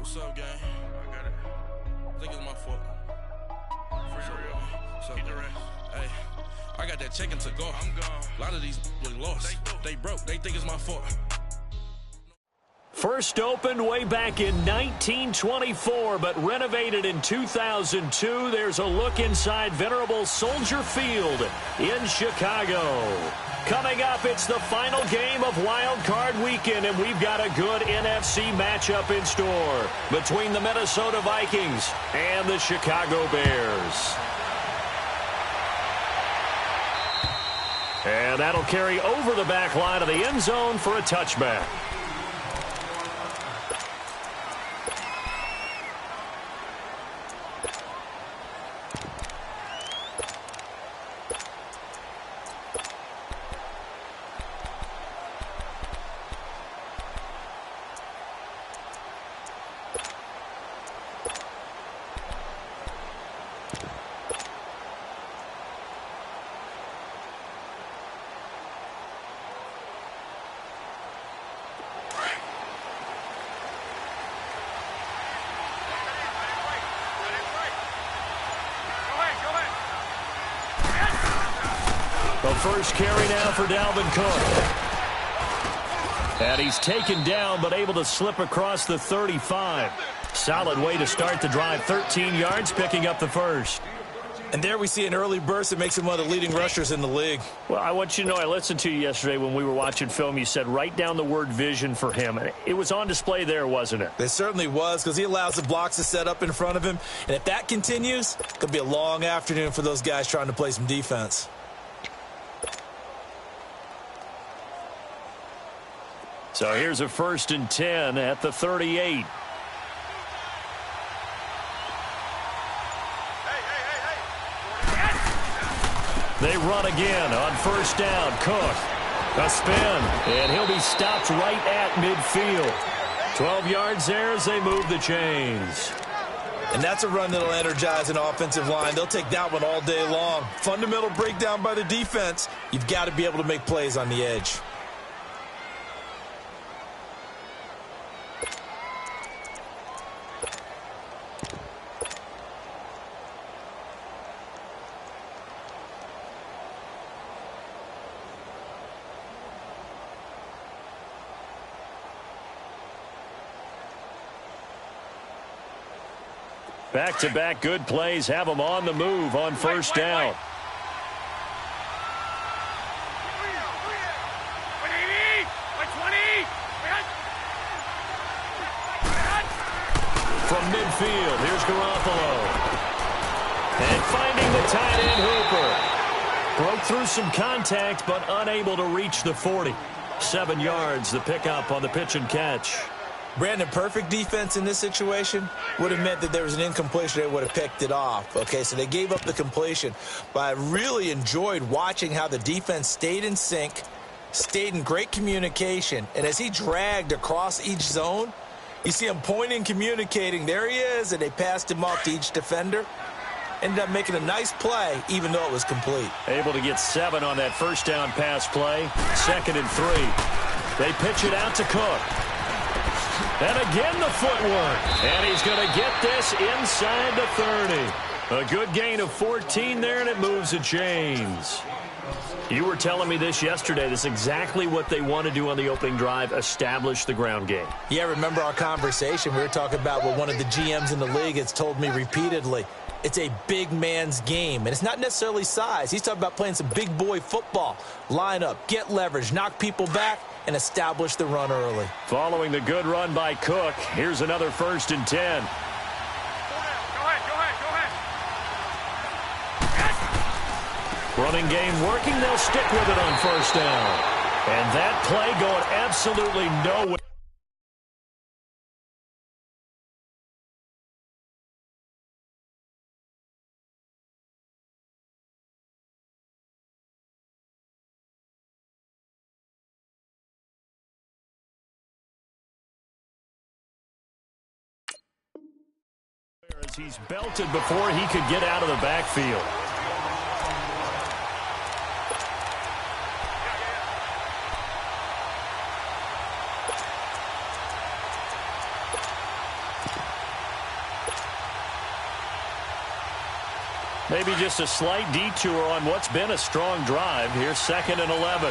What's up, gang? I got it. I think it's my fault. For real. Keep the rest. Hey, I got that check-in to go. I'm gone. A lot of these look lost. They broke. They think it's my fault. First opened way back in 1924, but renovated in 2002. There's a look inside venerable Soldier Field in Chicago. Coming up, it's the final game of Wild Card Weekend, and we've got a good NFC matchup in store between the Minnesota Vikings and the Chicago Bears. And that'll carry over the back line of the end zone for a touchback. The first carry now for Dalvin Cook. And he's taken down, but able to slip across the 35. Solid way to start the drive. 13 yards, picking up the first. And there we see an early burst that makes him one of the leading rushers in the league. Well, I want you to know, I listened to you yesterday when we were watching film. You said write down the word vision for him. It was on display there, wasn't it? It certainly was, because he allows the blocks to set up in front of him. And if that continues, it could be a long afternoon for those guys trying to play some defense. So here's a 1st and 10 at the 38. They run again on 1st down. Cook, a spin, and he'll be stopped right at midfield. 12 yards there as they move the chains. And that's a run that'll energize an offensive line. They'll take that one all day long. Fundamental breakdown by the defense. You've got to be able to make plays on the edge. Back-to-back good plays have them on the move on 1st down. From midfield, here's Garoppolo. And finding the tight end Hooper. Broke through some contact, but unable to reach the 40. 7 yards, the pickup on the pitch and catch. Brandon, perfect defense in this situation would have meant that there was an incompletion. They would have picked it off. Okay, so they gave up the completion. But I really enjoyed watching how the defense stayed in sync, stayed in great communication. And as he dragged across each zone, you see him pointing, communicating. There he is, and they passed him off to each defender. Ended up making a nice play, even though it was complete. Able to get 7 on that 1st down pass play. 2nd and 3. They pitch it out to Cook. And again the footwork. And he's going to get this inside the 30. A good gain of 14 there, and it moves the chains. You were telling me this yesterday. This is exactly what they want to do on the opening drive, establish the ground game. Yeah, remember our conversation. We were talking about what one of the GMs in the league has told me repeatedly. It's a big man's game, and it's not necessarily size. He's talking about playing some big boy football. Line up, get leverage, knock people back, and establish the run early. Following the good run by Cook, here's another 1st and 10. Running game working, they'll stick with it on 1st down. And that play going absolutely nowhere. As he's belted before he could get out of the backfield. Maybe just a slight detour on what's been a strong drive. Here's 2nd and 11. 13.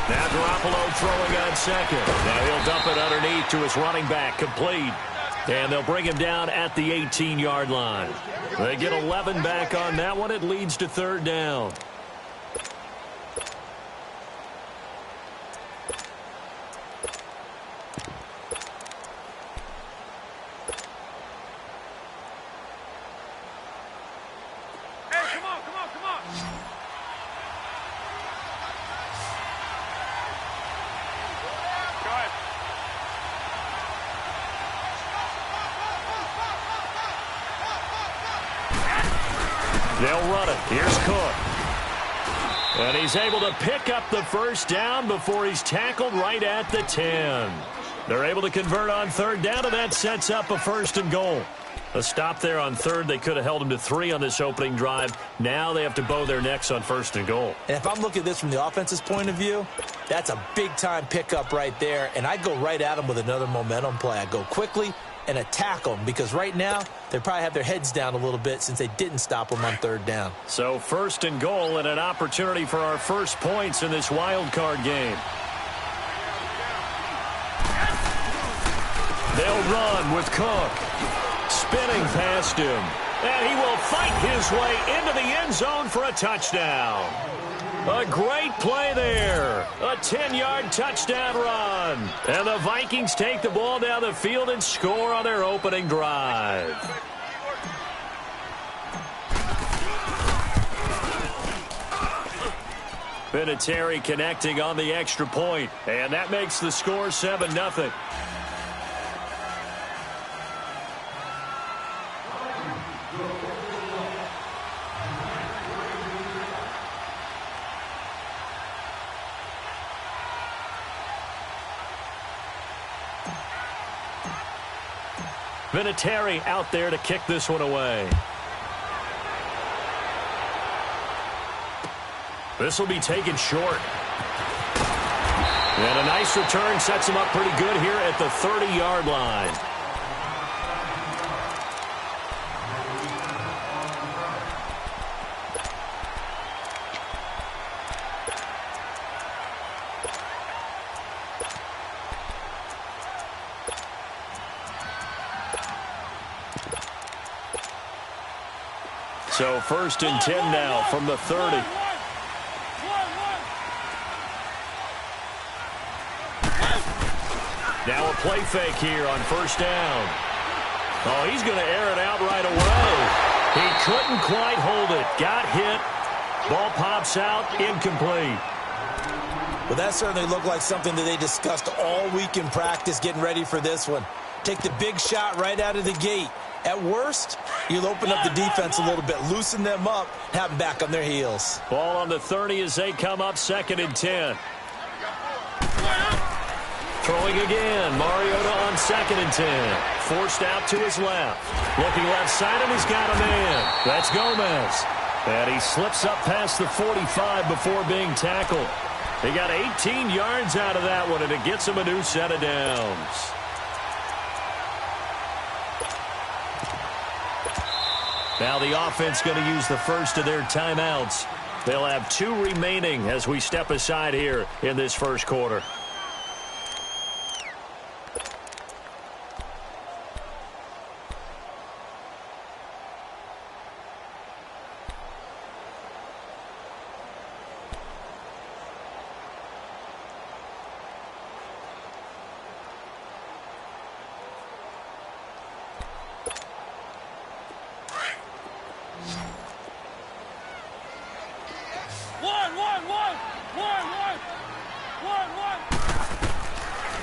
Now Garoppolo throwing on 2nd. Now he'll dump it underneath to his running back, complete. And they'll bring him down at the 18-yard line. They get 11 back on that one. It leads to 3rd down. They'll run it. Here's Cook. And he's able to pick up the 1st down before he's tackled right at the 10. They're able to convert on 3rd down, and that sets up a 1st and goal. A stop there on 3rd. They could have held him to 3 on this opening drive. Now they have to bow their necks on 1st and goal. And if I'm looking at this from the offense's point of view, that's a big-time pickup right there. And I go right at him with another momentum play. I go quickly and attack them, because right now they probably have their heads down a little bit since they didn't stop them on 3rd down. So 1st and goal, and an opportunity for our first points in this wild card game. They'll run with Cook. Spinning past him. And he will fight his way into the end zone for a touchdown. A great play there. A 10-yard touchdown run. And the Vikings take the ball down the field and score on their opening drive. Vinatieri connecting on the extra point. And that makes the score 7-0. Vinatieri out there to kick this one away. This will be taken short. And a nice return sets him up pretty good here at the 30-yard line. So 1st and 10 now from the 30. Now a play fake here on 1st down. Oh, he's going to air it out right away. He couldn't quite hold it. Got hit. Ball pops out. Incomplete. Well, that certainly looked like something that they discussed all week in practice getting ready for this one. Take the big shot right out of the gate. At worst, you'll open up the defense a little bit, loosen them up, have them back on their heels. Ball on the 30 as they come up 2nd and 10. Throwing again. Mariota on 2nd and 10. Forced out to his left. Looking left side, and he's got a man. That's Gomez. And he slips up past the 45 before being tackled. He got 18 yards out of that one, and it gets him a new set of downs. Now the offense going to use the first of their timeouts. They'll have 2 remaining as we step aside here in this first quarter.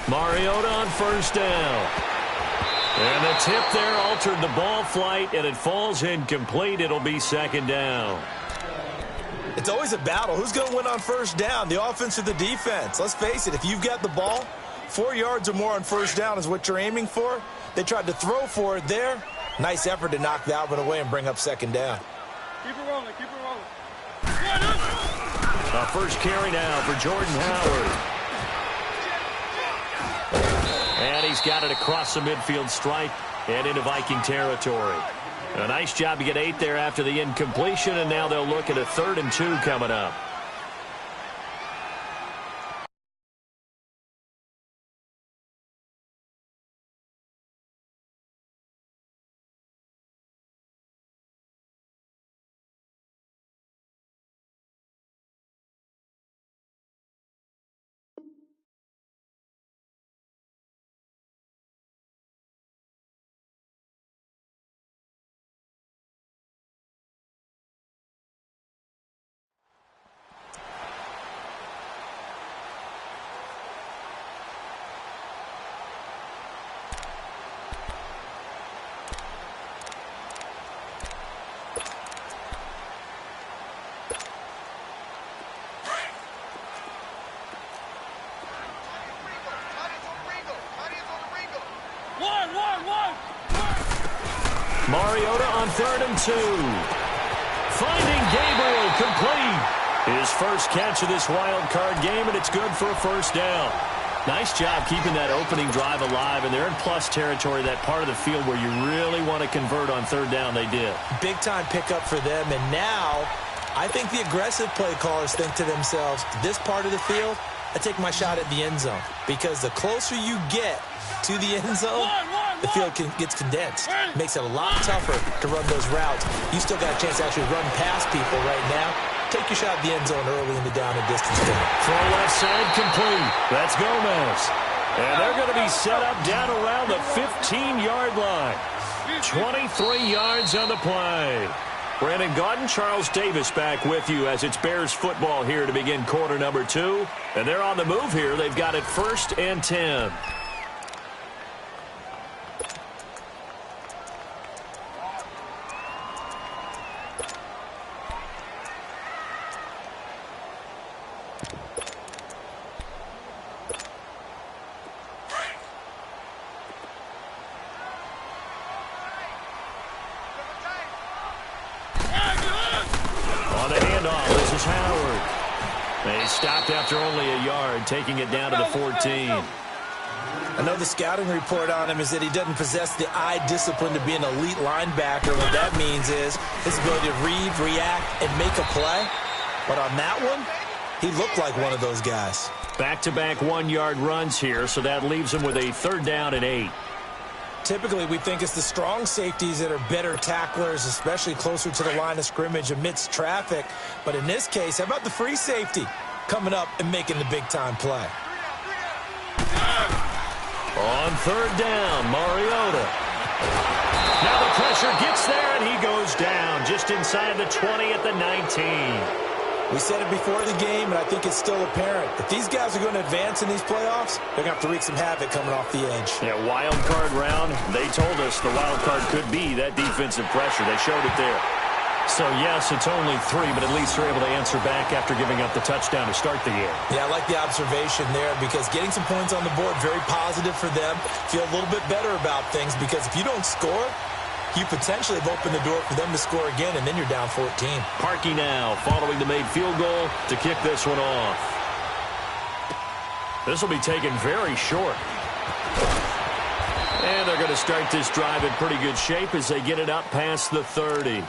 Mariota on 1st down. And the tip there altered the ball flight, and it falls incomplete. It'll be 2nd down. It's always a battle. Who's going to win on 1st down, the offense or the defense? Let's face it, if you've got the ball, 4 yards or more on 1st down is what you're aiming for. They tried to throw for it there. Nice effort to knock that one away and bring up 2nd down. Keep it rolling, keep it rolling. A first carry now for Jordan Howard. And he's got it across the midfield stripe and into Viking territory. A nice job to get 8 there after the incompletion, and now they'll look at a 3rd and 2 coming up. Mariota on 3rd and 2. Finding Gabriel complete. His first catch of this wild card game, and it's good for a first down. Nice job keeping that opening drive alive, and they're in plus territory, that part of the field where you really want to convert on 3rd down. They did. Big-time pickup for them, and now I think the aggressive play callers think to themselves, this part of the field, I take my shot at the end zone, because the closer you get to the end zone, the field gets condensed. Makes it a lot tougher to run those routes. You still got a chance to actually run past people right now. Take your shot at the end zone early in the down and distance game. Throw left side complete. That's Gomez. And they're going to be set up down around the 15-yard line. 23 yards on the play. Brandon Gaudin, Charles Davis back with you as it's Bears football here to begin quarter number 2. And they're on the move here. They've got it 1st and 10. Howard. They stopped after only a yard, taking it down to the 14. I know the scouting report on him is that he doesn't possess the eye discipline to be an elite linebacker. What that means is his ability to read, react, and make a play. But on that one, he looked like one of those guys. Back-to-back 1-yard runs here, so that leaves him with a 3rd down and 8. Typically, we think it's the strong safeties that are better tacklers, especially closer to the line of scrimmage amidst traffic. But in this case, how about the free safety coming up and making the big-time play? On 3rd down, Mariota. Now the pressure gets there, and he goes down just inside the 20 at the 19. We said it before the game, and I think it's still apparent. If these guys are going to advance in these playoffs, they're going to have to wreak some havoc coming off the edge. Yeah, wild card round. They told us the wild card could be that defensive pressure. They showed it there. So, yes, it's only 3, but at least they're able to answer back after giving up the touchdown to start the year. Yeah, I like the observation there because getting some points on the board, very positive for them. Feel a little bit better about things because if you don't score, you potentially have opened the door for them to score again, and then you're down 14. Parkey now following the made field goal to kick this one off. This will be taken very short. And they're going to start this drive in pretty good shape as they get it up past the 30.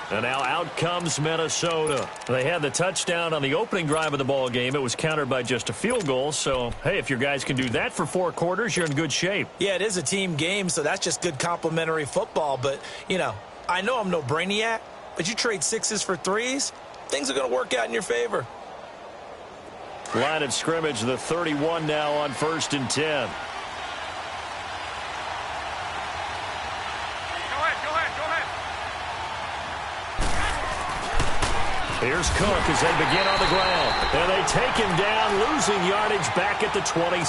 And now out comes Minnesota. They had the touchdown on the opening drive of the ball game. It was countered by just a field goal. So, hey, if your guys can do that for 4 quarters, you're in good shape. Yeah, it is a team game, so that's just good complimentary football. But, you know, I know I'm no brainiac, but you trade 6s for 3s, things are going to work out in your favor. Line of scrimmage, the 31 now on 1st and 10. Here's Cook as they begin on the ground. And they take him down, losing yardage back at the 27.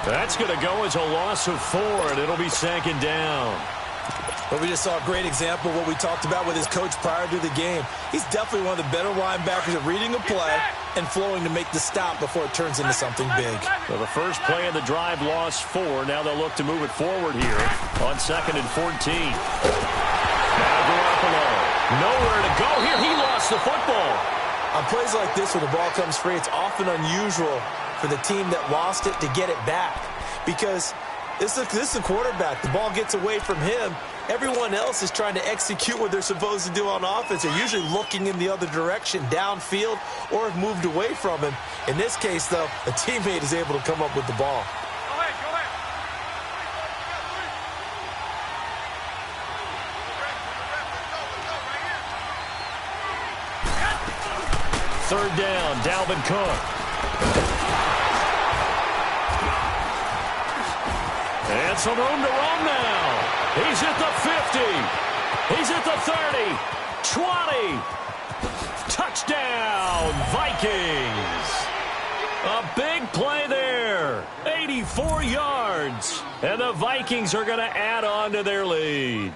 That's going to go as a loss of 4, and it'll be 2nd down. But we just saw a great example of what we talked about with his coach prior to the game. He's definitely one of the better linebackers at reading a play and flowing to make the stop before it turns into something big. So the first play of the drive lost 4. Now they'll look to move it forward here on 2nd and 14. Now Garoppolo. Nowhere to go here. He lost the football. On plays like this where the ball comes free, it's often unusual for the team that lost it to get it back because this is the quarterback. The ball gets away from him. Everyone else is trying to execute what they're supposed to do on offense. They're usually looking in the other direction, downfield, or have moved away from him. In this case, though, a teammate is able to come up with the ball. Third down, Dalvin Cook. And some room to roam now. He's at the 50. He's at the 30. 20. Touchdown, Vikings. A big play there. 84 yards. And the Vikings are going to add on to their lead.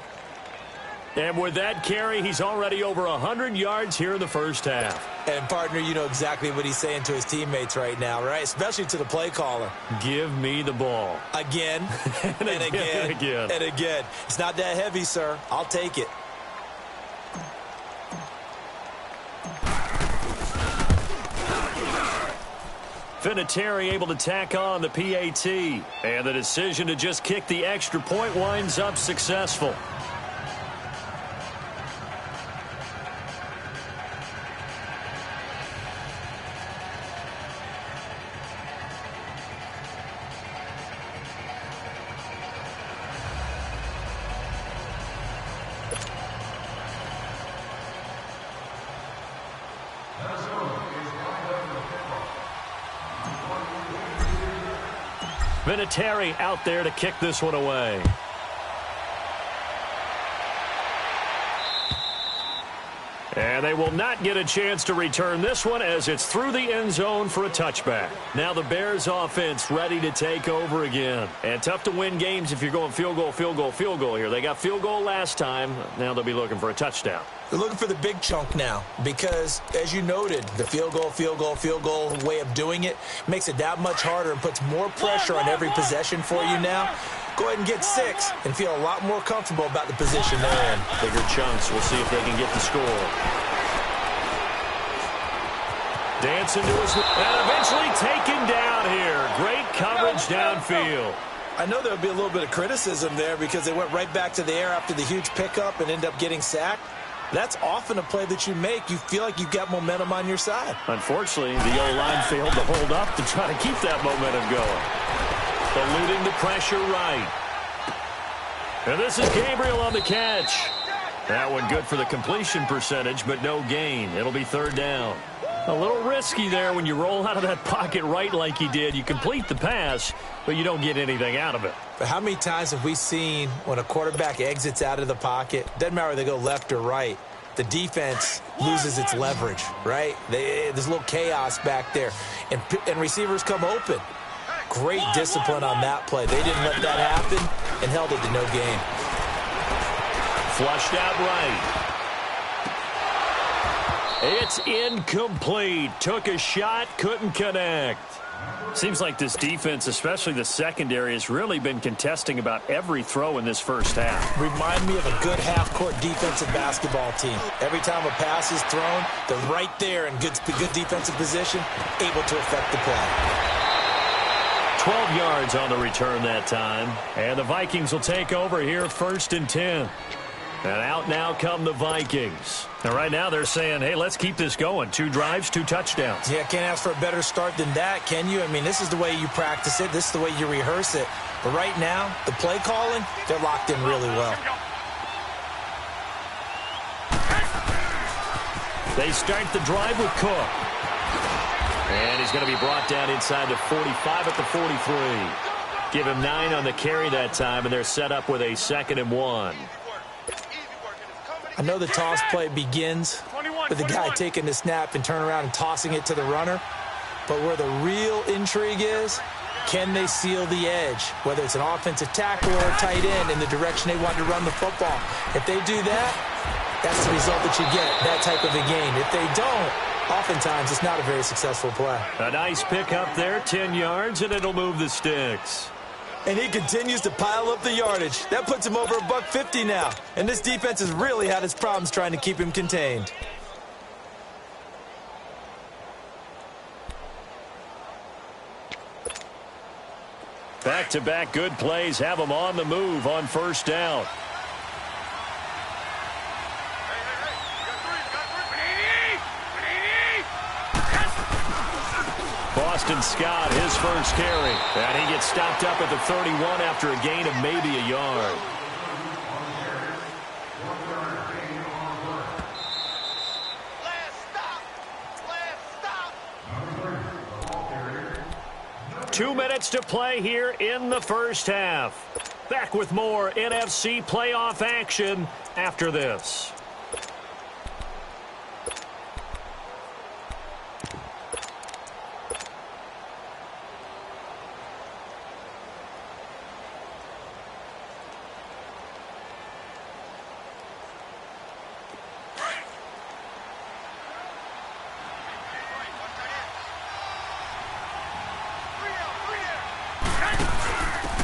And with that carry, he's already over 100 yards here in the first half. And, partner, you know exactly what he's saying to his teammates right now, right? Especially to the play caller. Give me the ball. Again, and again, and again. And again. It's not that heavy, sir. I'll take it. Vinatieri able to tack on the PAT. And the decision to just kick the extra point winds up successful. Vinatieri out there to kick this one away. And they will not get a chance to return this one as it's through the end zone for a touchback. Now the Bears offense ready to take over again. And tough to win games if you're going field goal, field goal, field goal here. They got field goal last time. Now they'll be looking for a touchdown. They're looking for the big chunk now because, as you noted, the field goal way of doing it makes it that much harder and puts more pressure on every possession for you now. Go ahead and get 6 and feel a lot more comfortable about the position they're in. Bigger chunks. We'll see if they can get the score. Dancing to his... And eventually taken down here. Great coverage downfield. I know there would be a little bit of criticism there because they went right back to the air after the huge pickup and ended up getting sacked. That's often a play that you make. You feel like you've got momentum on your side. Unfortunately, the O-line failed to hold up to try to keep that momentum going. Eluding the pressure right. And this is Gabriel on the catch. That one good for the completion percentage, but no gain. It'll be third down. A little risky there when you roll out of that pocket right like he did. You complete the pass, but you don't get anything out of it. But how many times have we seen when a quarterback exits out of the pocket, doesn't matter whether they go left or right, the defense loses its leverage, right? There's a little chaos back there, and receivers come open. Great discipline on that play. They didn't let that happen and held it to no gain. Flushed out right. It's incomplete. Took a shot, couldn't connect. Seems like this defense, especially the secondary, has really been contesting about every throw in this first half. Remind me of a good half-court defensive basketball team. Every time a pass is thrown, they're right there in good defensive position, able to affect the play. 12 yards on the return that time. And the Vikings will take over here, 1st and 10. And out now come the Vikings. And right now they're saying, hey, let's keep this going. 2 drives, 2 touchdowns. Yeah, can't ask for a better start than that, can you? I mean, this is the way you practice it. This is the way you rehearse it. But right now, the play calling, they're locked in really well. They start the drive with Cook. And he's going to be brought down inside the 45 at the 43. Give him 9 on the carry that time, and they're set up with a 2nd and 1. I know the toss play begins with the guy taking the snap and turn around and tossing it to the runner. But where the real intrigue is, can they seal the edge? Whether it's an offensive tackle or a tight end in the direction they want to run the football. If they do that, that's the result that you get, that type of a game. If they don't, oftentimes it's not a very successful play. A nice pick up there, 10 yards, and it'll move the sticks. And he continues to pile up the yardage. That puts him over $150 now. And this defense has really had its problems trying to keep him contained. Back-to-back good plays have them on the move on first down. Boston Scott, his first carry. And he gets stopped up at the 31 after a gain of maybe a yard. Stop. 2 minutes to play here in the first half. Back with more NFC playoff action after this.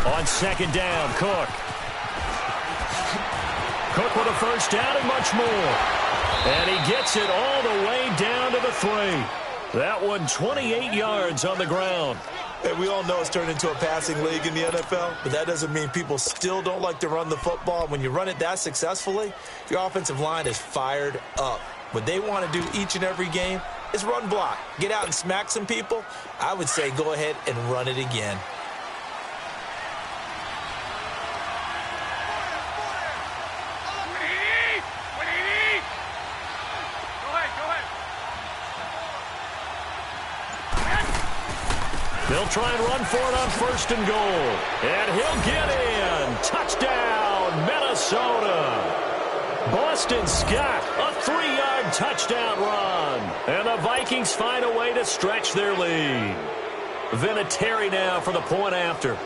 On second down, Cook. Cook with a first down and much more. And he gets it all the way down to the 3. That one 28 yards on the ground. Hey, we all know it's turned into a passing league in the NFL, but that doesn't mean people still don't like to run the football. When you run it that successfully, your offensive line is fired up. What they want to do each and every game is run block. Get out and smack some people. I would say go ahead and run it again. They'll try and run for it on first and goal. And he'll get in. Touchdown, Minnesota. Boston Scott, a 3-yard touchdown run. And the Vikings find a way to stretch their lead. Vinatieri now for the point after.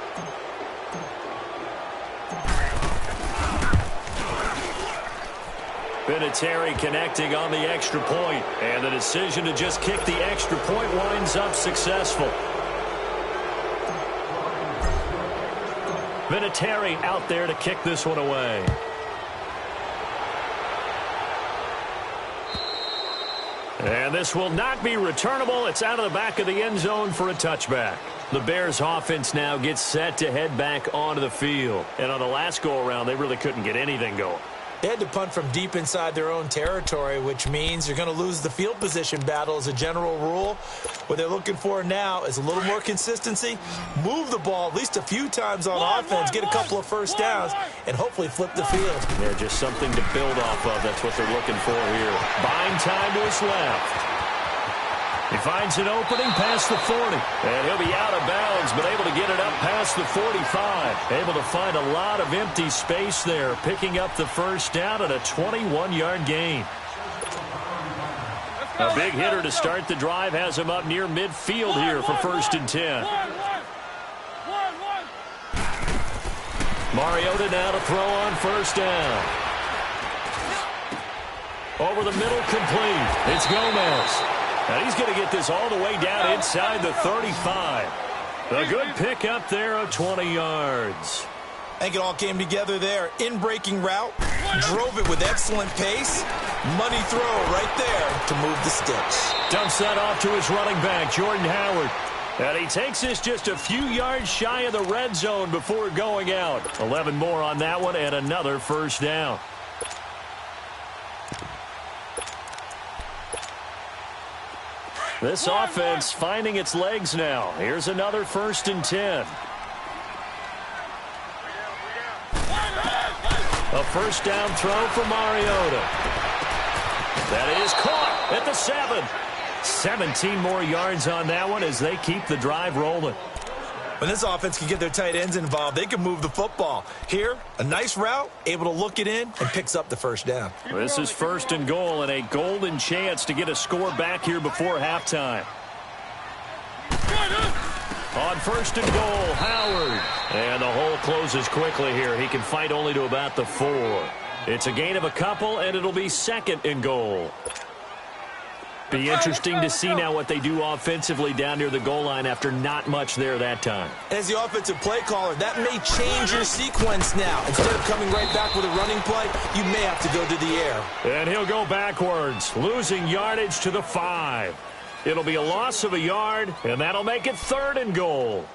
Vinatieri connecting on the extra point. And the decision to just kick the extra point winds up successful. Vinatieri out there to kick this one away. And this will not be returnable. It's out of the back of the end zone for a touchback. The Bears offense now gets set to head back onto the field. And on the last go-around, they really couldn't get anything going. They had to punt from deep inside their own territory, which means you're going to lose the field position battle as a general rule. What they're looking for now is a little more consistency, move the ball at least a few times on offense, get a couple of first downs, and hopefully flip the field. Yeah, just something to build off of. That's what they're looking for here. Buying time to his left. He finds an opening past the 40. And he'll be out of bounds, but able to get it up past the 45. Able to find a lot of empty space there, picking up the first down at a 21-yard gain. A big hitter to start the drive has him up near midfield here for first and 10. Mariota now to throw on first down. Over the middle, complete. It's Gomez. And he's going to get this all the way down inside the 35. A good pick up there of 20 yards. I think it all came together there. In-breaking route, drove it with excellent pace. Money throw right there to move the sticks. Dumps that off to his running back, Jordan Howard. And he takes this just a few yards shy of the red zone before going out. 11 more on that one and another first down. This offense finding its legs now. Here's another first and 10. A first down throw for Mariota. That is caught at the 7. 17 more yards on that one as they keep the drive rolling. When this offense can get their tight ends involved, they can move the football. Here, a nice route, able to look it in, and picks up the first down. This is first and goal and a golden chance to get a score back here before halftime. On first and goal, Howard. And the hole closes quickly here. He can fight only to about the 4. It's a gain of a couple, and it'll be second and goal. Be interesting to see now what they do offensively down near the goal line after not much there that time. As the offensive play caller, that may change your sequence now. Instead of coming right back with a running play, you may have to go to the air. And he'll go backwards, losing yardage to the 5. It'll be a loss of a yard, and that'll make it third and goal.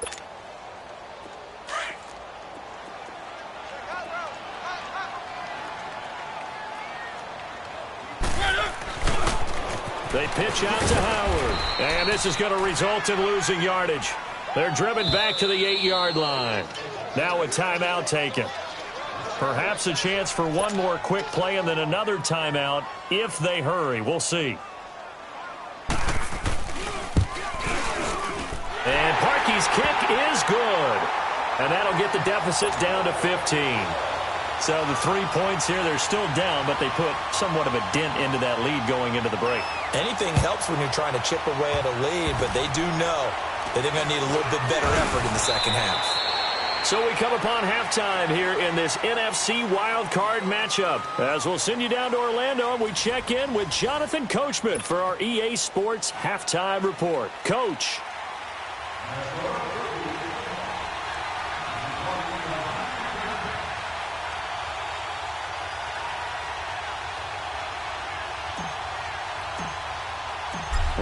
They pitch out to Howard. And this is going to result in losing yardage. They're driven back to the 8-yard line. Now a timeout taken. Perhaps a chance for one more quick play and then another timeout if they hurry. We'll see. And Parkey's kick is good. And that'll get the deficit down to 15. So the 3 points here, they're still down, but they put somewhat of a dent into that lead going into the break. Anything helps when you're trying to chip away at a lead, but they do know that they're going to need a little bit better effort in the second half. So we come upon halftime here in this NFC wildcard matchup. As we'll send you down to Orlando, and we check in with Jonathan Coachman for our EA Sports Halftime Report. Coach.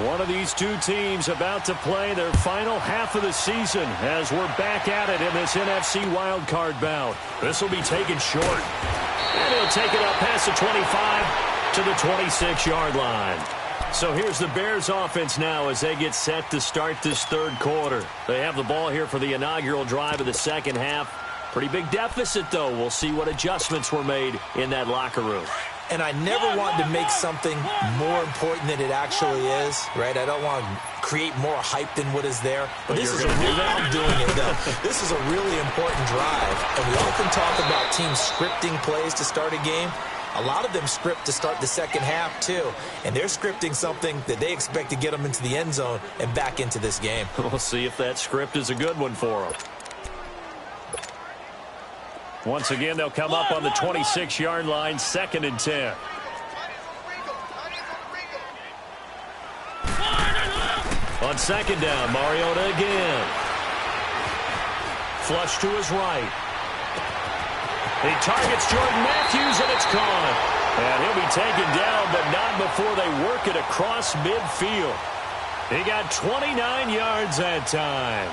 One of these two teams about to play their final half of the season as we're back at it in this NFC wildcard bout. This will be taken short. And he'll take it up past the 25 to the 26-yard line. So here's the Bears offense now as they get set to start this third quarter. They have the ball here for the inaugural drive of the second half. Pretty big deficit, though. We'll see what adjustments were made in that locker room. And I never want to make something more important than it actually is, right? I don't want to create more hype than what is there. But this is I'm doing it, though. This is a really important drive. And we often talk about teams scripting plays to start a game. A lot of them script to start the second half, too. And they're scripting something that they expect to get them into the end zone and back into this game. We'll see if that script is a good one for them. Once again, they'll come up on the 26-yard line, 2nd and 10. On 2nd down, Mariota again. Flush to his right. He targets Jordan Matthews, and it's caught. And he'll be taken down, but not before they work it across midfield. He got 29 yards that time.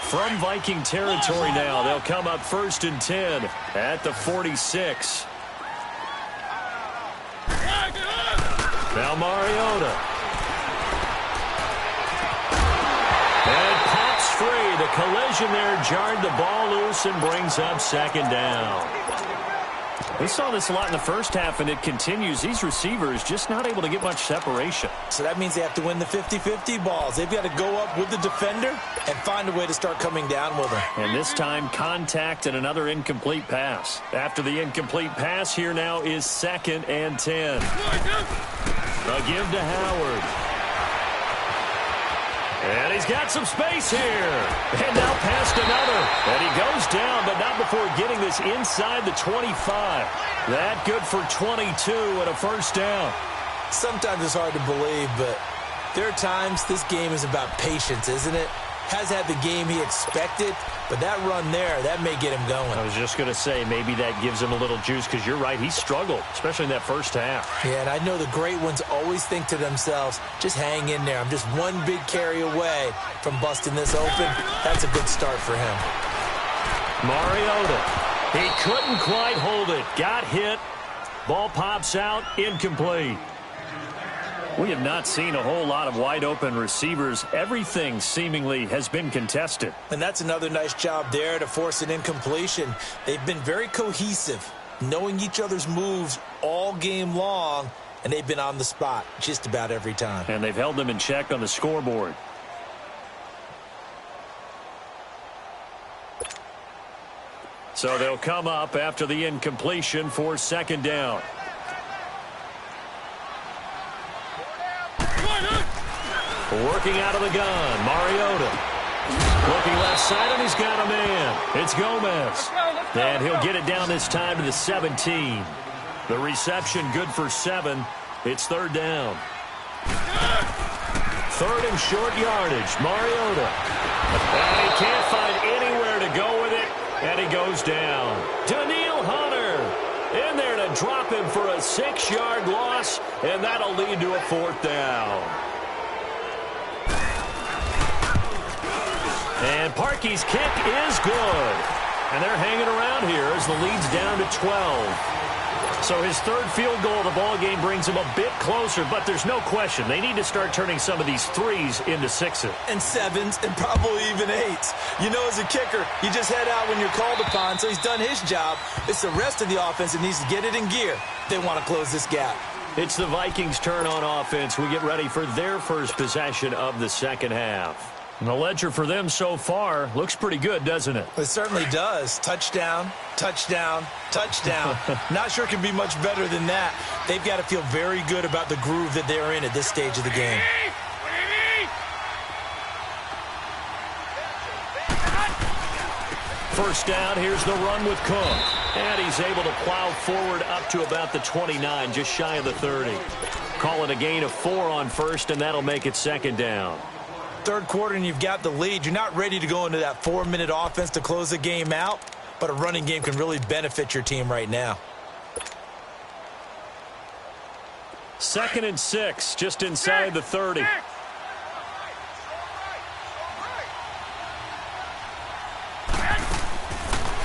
From Viking territory now, they'll come up 1st and 10 at the 46. Now Mariota. And pops free. The collision there jarred the ball loose and brings up 2nd down. We saw this a lot in the first half, and it continues. These receivers just not able to get much separation. So that means they have to win the 50-50 balls. They've got to go up with the defender and find a way to start coming down with them. And this time, contact and another incomplete pass. After the incomplete pass, here now is 2nd and 10. A give to Howard. And he's got some space here. And now past another. And he goes down, but not before getting this inside the 25. That good for 22 and a 1st down. Sometimes it's hard to believe, but there are times this game is about patience, isn't it? Has had the game he expected, but that run there, that may get him going. I was just going to say, maybe that gives him a little juice, because you're right, he struggled, especially in that first half. Yeah, and I know the great ones always think to themselves, just hang in there. I'm just one big carry away from busting this open. That's a good start for him. Mariota, he couldn't quite hold it. Got hit. Ball pops out, incomplete. We have not seen a whole lot of wide-open receivers. Everything seemingly has been contested. And that's another nice job there to force an incompletion. They've been very cohesive, knowing each other's moves all game long, and they've been on the spot just about every time. And they've held them in check on the scoreboard. So they'll come up after the incompletion for 2nd down. Working out of the gun, Mariota. Looking left side, and he's got a man. It's Gomez. And he'll get it down this time to the 17. The reception good for 7. It's 3rd down. 3rd and short yardage, Mariota. And he can't find anywhere to go with it, and he goes down. Daniil Hunter in there to drop him for a 6-yard loss, and that'll lead to a 4th down. And Parkey's kick is good. And they're hanging around here as the lead's down to 12. So his third field goal of the ballgame brings him a bit closer, but there's no question they need to start turning some of these threes into sixes. And sevens, and probably even eights. You know, as a kicker, you just head out when you're called upon, so he's done his job. It's the rest of the offense that needs to get it in gear. They want to close this gap. It's the Vikings' turn on offense. We get ready for their first possession of the second half. And the ledger for them so far looks pretty good, doesn't it? It certainly does. Touchdown, touchdown, touchdown. Not sure it can be much better than that. They've got to feel very good about the groove that they're in at this stage of the game. First down, here's the run with Cook. And he's able to plow forward up to about the 29, just shy of the 30. Call it a gain of 4 on first, and that'll make it second down. Third quarter and you've got the lead. You're not ready to go into that 4-minute offense to close the game out, but a running game can really benefit your team right now. 2nd and 6, just inside the 30.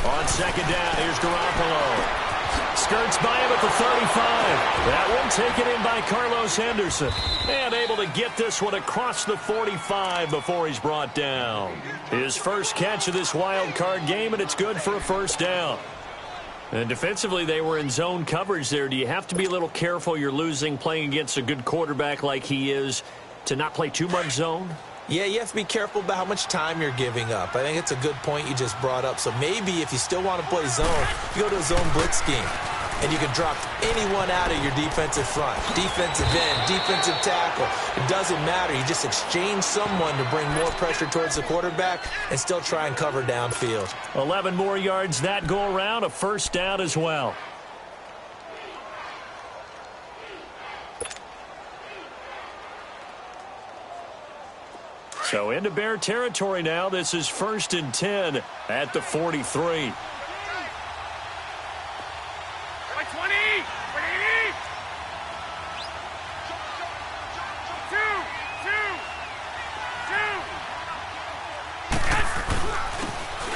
On second down, here's Garoppolo. Skirts by him at the 35. That one taken in by Carlos Henderson. And able to get this one across the 45 before he's brought down. His first catch of this wild card game, and it's good for a first down. And defensively, they were in zone coverage there. Do you have to be a little careful? You're losing playing against a good quarterback like he is to not play too much zone? Yeah, you have to be careful about how much time you're giving up. I think it's a good point you just brought up. So maybe if you still want to play zone, you go to a zone blitz scheme. And you can drop anyone out of your defensive front. Defensive end, defensive tackle. It doesn't matter. You just exchange someone to bring more pressure towards the quarterback and still try and cover downfield. 11 more yards that go around, a first down as well. So into Bear territory now. This is 1st and 10 at the 43.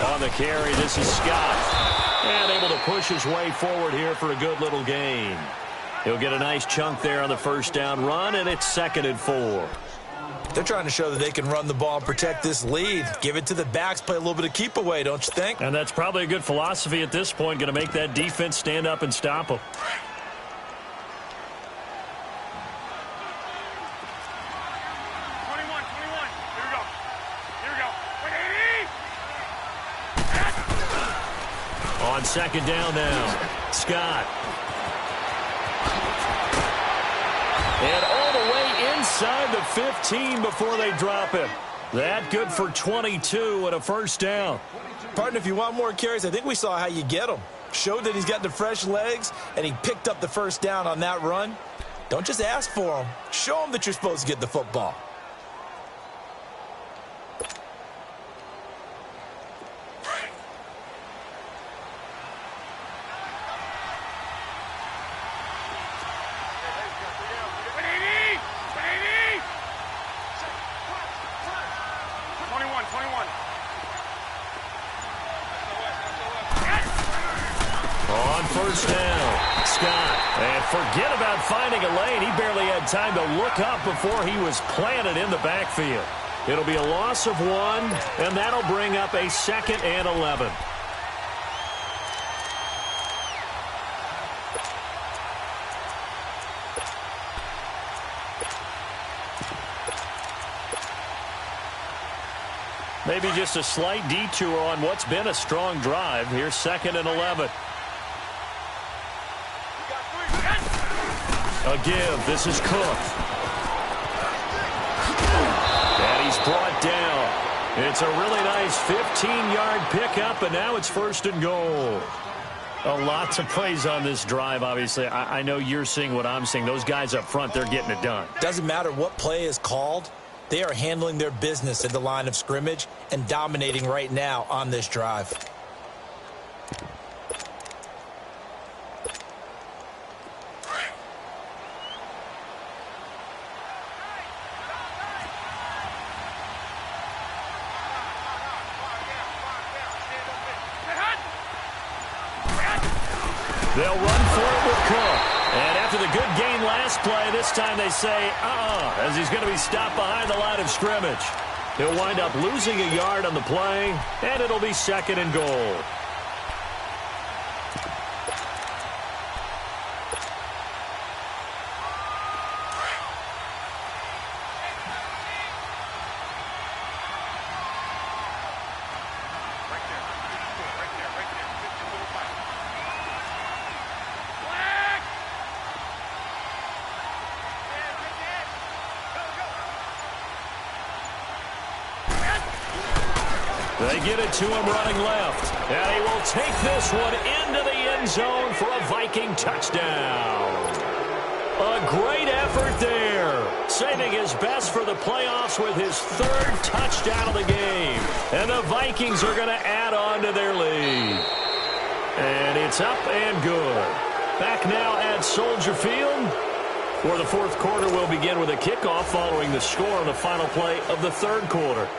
On the carry, this is Scott. And able to push his way forward here for a good little gain. He'll get a nice chunk there on the first down run, and it's 2nd and 4. They're trying to show that they can run the ball and protect this lead. Give it to the backs, play a little bit of keep away, don't you think? And that's probably a good philosophy at this point, going to make that defense stand up and stop them. On second down now, Scott. And all the way inside the 15 before they drop him. That good for 22 and a first down. Partner, if you want more carries, I think we saw how you get them. Showed that he's got the fresh legs, and he picked up the first down on that run. Don't just ask for him. Show him that you're supposed to get the football. First down, Scott. And forget about finding a lane. He barely had time to look up before he was planted in the backfield. It'll be a loss of 1, and that'll bring up a 2nd and 11. Maybe just a slight detour on what's been a strong drive. Here's 2nd and 11. A give. This is Cook. And he's brought down. It's a really nice 15-yard pickup, and now it's 1st and goal. A lot to praise on this drive, obviously. I know you're seeing what I'm seeing. Those guys up front, they're getting it done. Doesn't matter what play is called. They are handling their business at the line of scrimmage and dominating right now on this drive. They'll run for it with Cook. And after the good gain last play, this time they say, as he's going to be stopped behind the line of scrimmage. He'll wind up losing a yard on the play, and it'll be 2nd and goal. They get it to him running left. And he will take this one into the end zone for a Viking touchdown. A great effort there. Saving his best for the playoffs with his 3rd touchdown of the game. And the Vikings are going to add on to their lead. And it's up and good. Back now at Soldier Field, where the 4th quarter will begin with a kickoff following the score on the final play of the 3rd quarter.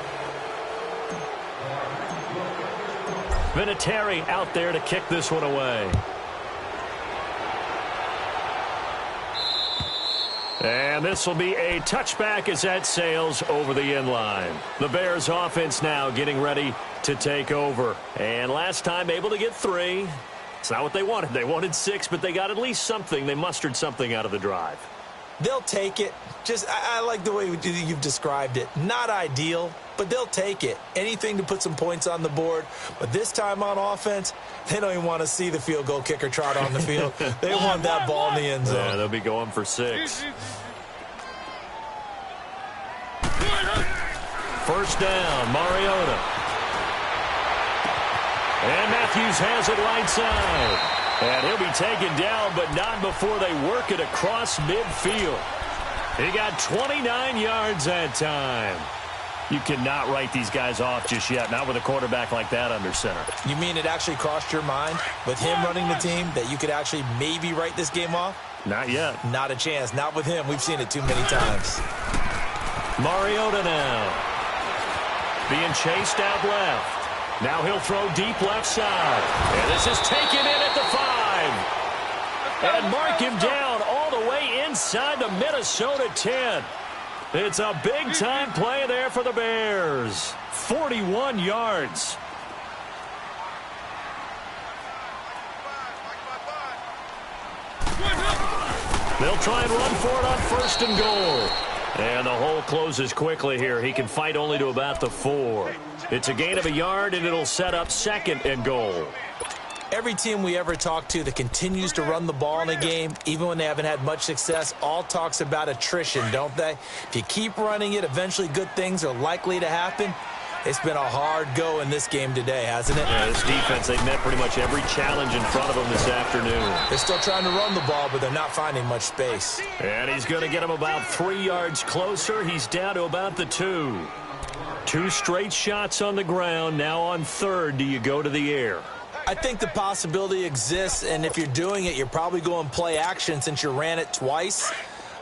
Vinatieri out there to kick this one away. And this will be a touchback as that sails over the end line. The Bears offense now getting ready to take over. And last time able to get 3. It's not what they wanted. They wanted 6, but they got at least something. They mustered something out of the drive. They'll take it. I like the way you've described it. Not ideal, but they'll take it. Anything to put some points on the board. But this time on offense, they don't even want to see the field goal kicker trot on the field. They want that ball in the end zone. Yeah, they'll be going for 6. First down, Mariota. And Matthews has it right side. And he'll be taken down, but not before they work it across midfield. He got 29 yards that time. You cannot write these guys off just yet, not with a quarterback like that under center. You mean it actually crossed your mind with him running the team that you could actually maybe write this game off? Not yet. Not a chance. Not with him. We've seen it too many times. Mariota now. Being chased out left. Now he'll throw deep left side. And this is taken in at the 5. And mark him down all the way inside the Minnesota 10. It's a big-time play there for the Bears. 41 yards. They'll try and run for it on 1st and goal. And the hole closes quickly here. He can fight only to about the 4. It's a gain of a yard, and it'll set up 2nd and goal. Every team we ever talk to that continues to run the ball in a game, even when they haven't had much success, all talks about attrition, don't they? If you keep running it, eventually good things are likely to happen. It's been a hard go in this game today, hasn't it? Yeah, this defense, they've met pretty much every challenge in front of them this afternoon. They're still trying to run the ball, but they're not finding much space. And he's going to get him about 3 yards closer. He's down to about the 2. 2 straight shots on the ground. Now on 3rd, do you go to the air? I think the possibility exists, and if you're doing it, you're probably going play action since you ran it twice.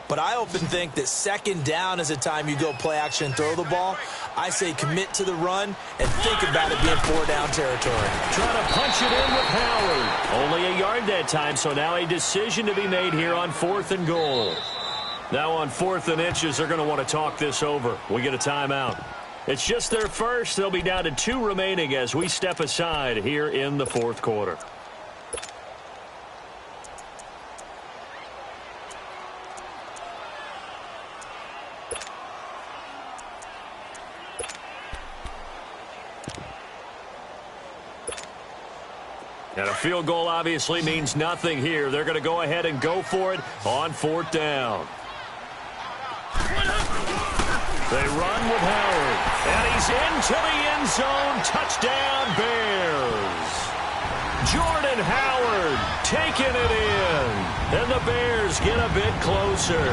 But I often think that 2nd down is a time you go play action and throw the ball. I say commit to the run and think about it being 4-down territory. Trying to punch it in with Howard. Only a yard that time, so now a decision to be made here on 4th and goal. Now on 4th and inches, they're going to want to talk this over. We get a timeout. It's just their first. They'll be down to 2 remaining as we step aside here in the 4th quarter. And a field goal obviously means nothing here. They're going to go ahead and go for it on 4th down. They run with Howard. And he's into the end zone. Touchdown, Bears. Jordan Howard taking it in. And the Bears get a bit closer.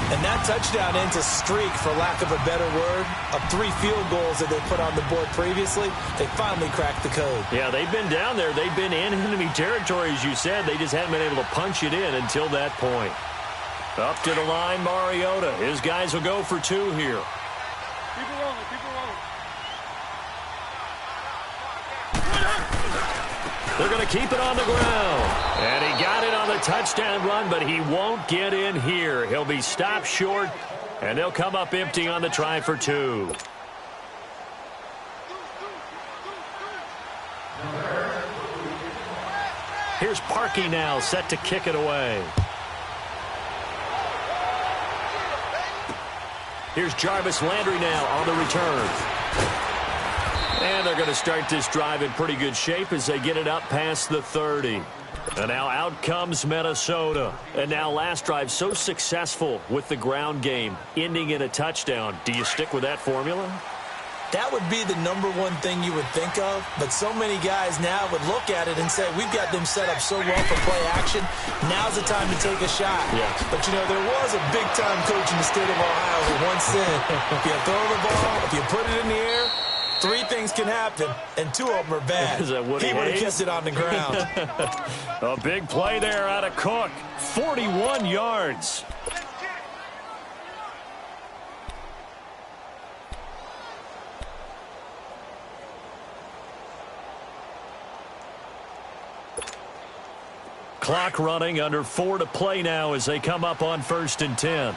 And that touchdown ends a streak, for lack of a better word, of 3 field goals that they put on the board previously. They finally cracked the code. Yeah, they've been down there. They've been in enemy territory, as you said. They just haven't been able to punch it in until that point. Up to the line, Mariota. His guys will go for 2 here. Keep it rolling, keep it rolling. They're going to keep it on the ground. And he got it on the touchdown run, but he won't get in here. He'll be stopped short, and they'll come up empty on the try for 2. Here's Parkey now, set to kick it away. Here's Jarvis Landry now on the return. And they're going to start this drive in pretty good shape as they get it up past the 30. And now out comes Minnesota. And now last drive so successful with the ground game, ending in a touchdown. Do you stick with that formula? That would be the number one thing you would think of, but so many guys now would look at it and say, we've got them set up so well for play action, now's the time to take a shot. Yes. But, you know, there was a big-time coach in the state of Ohio who once said, if you throw the ball, if you put it in the air, 3 things can happen, and 2 of them are bad. Is that Woody he would have Hayes? kept it on the ground. A big play there out of Cook, 41 yards. Clock running, under 4 to play now as they come up on 1st and 10.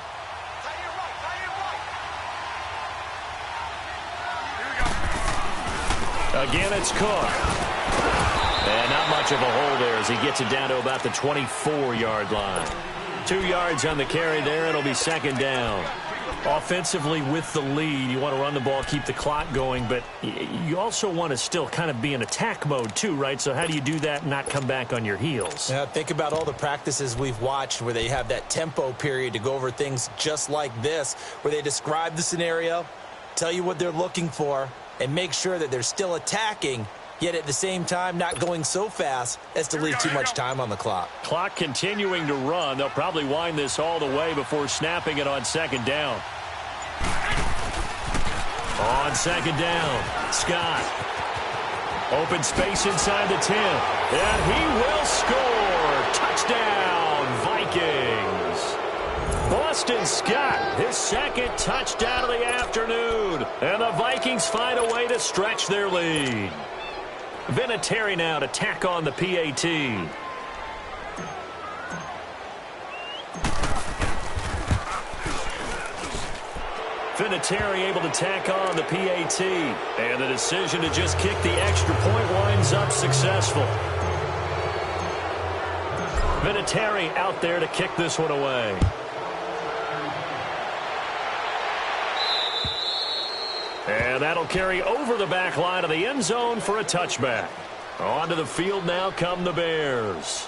Again, it's Cook. And not much of a hole there as he gets it down to about the 24-yard line. 2 yards on the carry there. It'll be 2nd down. Offensively with the lead, you want to run the ball, keep the clock going, but you also want to still kind of be in attack mode too, right? So how do you do that and not come back on your heels? Yeah, think about all the practices we've watched where they have that tempo period to go over things just like this, where they describe the scenario, tell you what they're looking for, and make sure that they're still attacking, yet at the same time not going so fast as to leave too much time on the clock. Clock continuing to run. They'll probably wind this all the way before snapping it on 2nd down. On 2nd down, Scott. Open space inside the 10. And he will score. Touchdown, Vikings. Boston Scott, his 2nd touchdown of the afternoon. And the Vikings find a way to stretch their lead. Vinatieri now to tack on the PAT. Vinatieri able to tack on the PAT. And the decision to just kick the extra point winds up successful. Vinatieri out there to kick this one away. And that'll carry over the back line of the end zone for a touchback. Onto the field now come the Bears.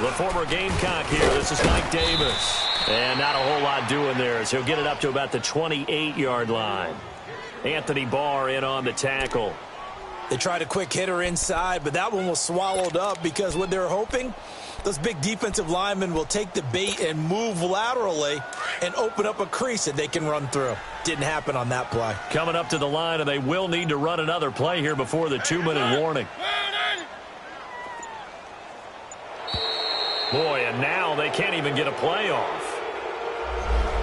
The former Gamecock here. This is Mike Davis. And not a whole lot doing there as he'll get it up to about the 28-yard line. Anthony Barr in on the tackle. They tried a quick hitter inside, but that one was swallowed up because what they're hoping, those big defensive linemen will take the bait and move laterally and open up a crease that they can run through. Didn't happen on that play. Coming up to the line, and they will need to run another play here before the 2-minute warning. Boy, and now they can't even get a play off.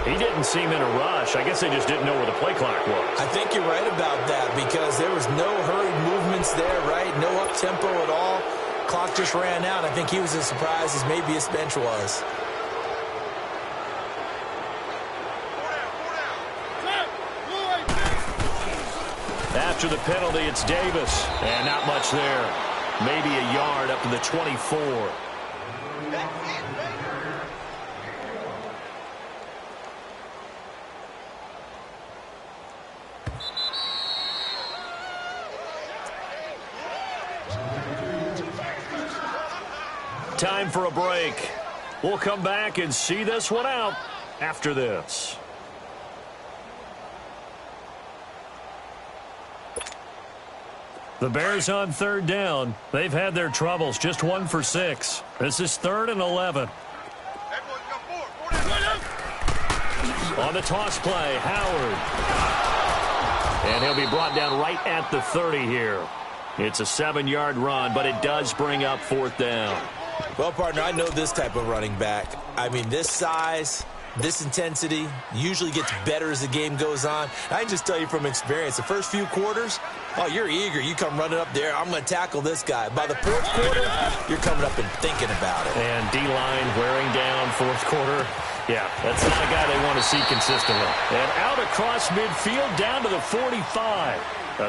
He didn't seem in a rush. I guess they just didn't know where the play clock was. I think you're right about that because there was no hurried movements there, right? No up-tempo at all. Clock just ran out. I think he was as surprised as maybe his bench was. After the penalty, it's Davis. And not much there. Maybe a yard up to the 24. Time for a break. We'll come back and see this one out after this. The Bears on 3rd down. They've had their troubles, just 1 for 6. This is 3rd and 11. On the toss play, Howard. And he'll be brought down right at the 30 here. It's a 7-yard run, but it does bring up 4th down. Well, partner, I know this type of running back. I mean, this size, this intensity usually gets better as the game goes on. I can just tell you from experience, the first few quarters, oh, you're eager. You come running up there, I'm going to tackle this guy. By the 4th quarter, you're coming up and thinking about it. And D-line wearing down 4th quarter. Yeah, that's not a guy they want to see consistently. And out across midfield down to the 45.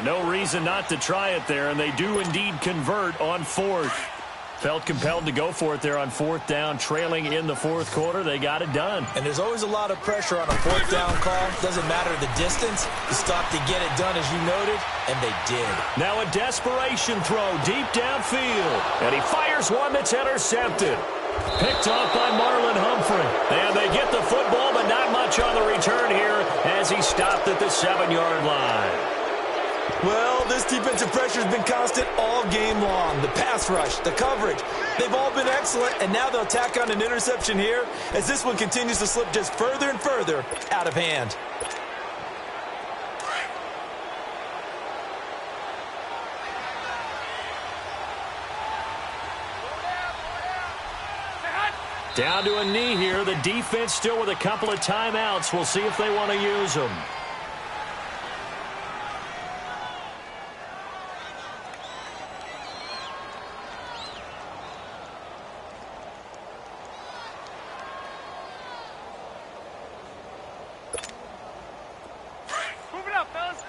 No reason not to try it there, and they do indeed convert on 4th. Felt compelled to go for it there on 4th down, trailing in the 4th quarter. They got it done. And there's always a lot of pressure on a 4th down call. Doesn't matter the distance. You stop to get it done, as you noted, and they did. Now a desperation throw deep downfield, and he fires one that's intercepted. Picked off by Marlon Humphrey. And they get the football, but not much on the return here as he stopped at the 7-yard line. Well, this defensive pressure has been constant all game long. The pass rush, the coverage, they've all been excellent, and now they'll tack on an interception here as this one continues to slip just further and further out of hand. Down to a knee here. The defense still with a couple of timeouts. We'll see if they want to use them. Move it up, fellas.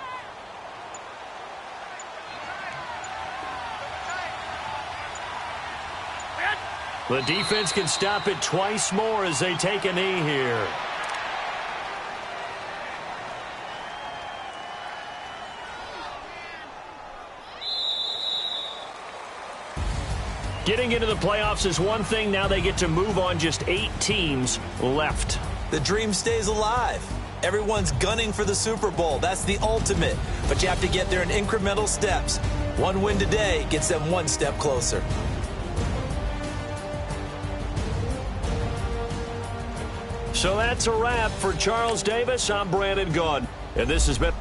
The defense can stop it twice more as they take a knee here. Getting into the playoffs is one thing. Now they get to move on. Just 8 teams left. The dream stays alive. Everyone's gunning for the Super Bowl. That's the ultimate. But you have to get there in incremental steps. One win today gets them one step closer. So that's a wrap for Charles Davis. I'm Brandon Gaudin, and this has been